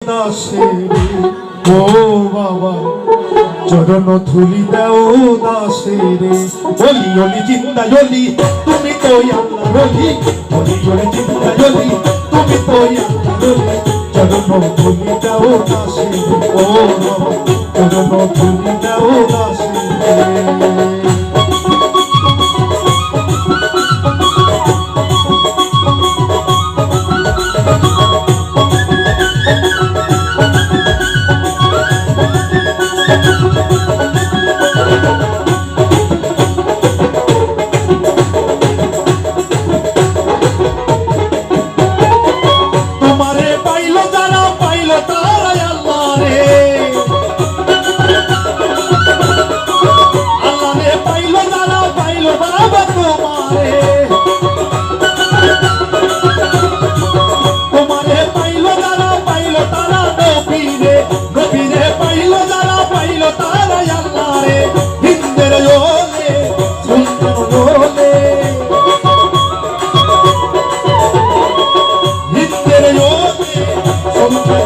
দাসে ও বাবা চরণ ধুলি দাও দাসে রে ওলি ওলি জিন্দা ওলি তুমি তো আল্লাহ ওলি ওলি ওলি জিন্দা ওলি তুমি তো আল্লাহ ওলি চরণ ধুলি দাও দাসে ও বাবা চরণ ধুলি দাও দাসে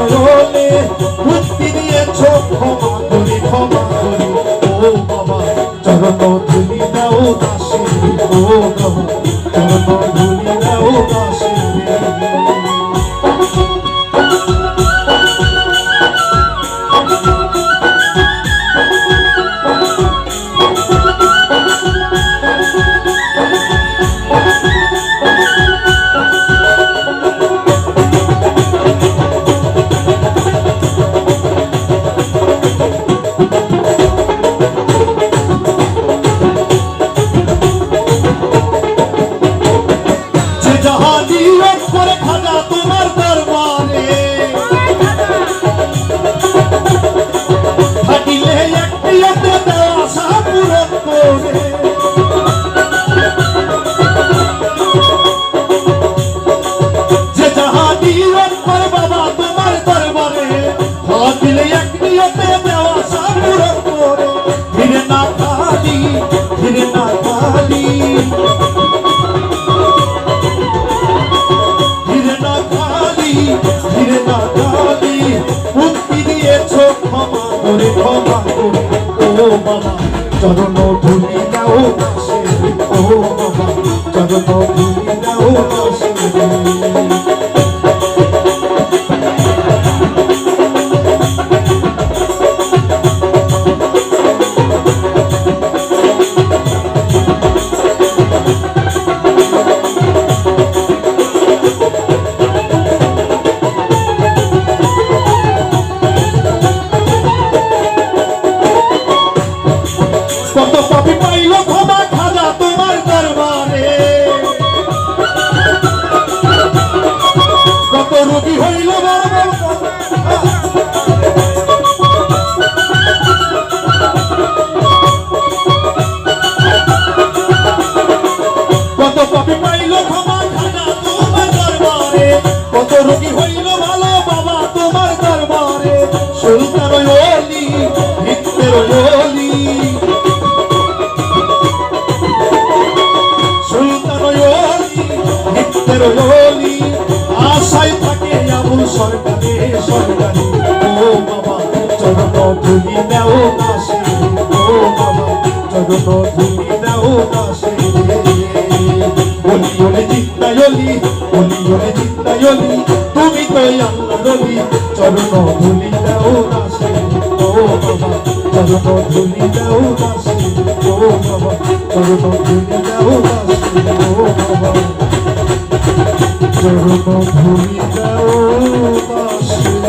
চরণ ধুলি দাও দাসে ও বাবা চরণ ধুলি দাও দাসে চরণ ধুলি দাও দাসে ও বাবা চরণ ধুলি দাও দাসে আশায় থাকে আবুল সরকারে সরকারি ও বাবা চরণ ধুলি দাও দাসে ও বাবা চরণ ধুলি দাও দাসে ওলি ওলি জিন্দা ওলি ওলি ওলি জিন্দা ওলি তুমি তো আল্লাহ ওলি চরণ ধুলি দাও দাসে ও বাবা চরণ ধুলি দাও দাসে ও বাবা চরণ ধুলি দাও দাসে ও বাবা চরণ ধুলি দাও দাসে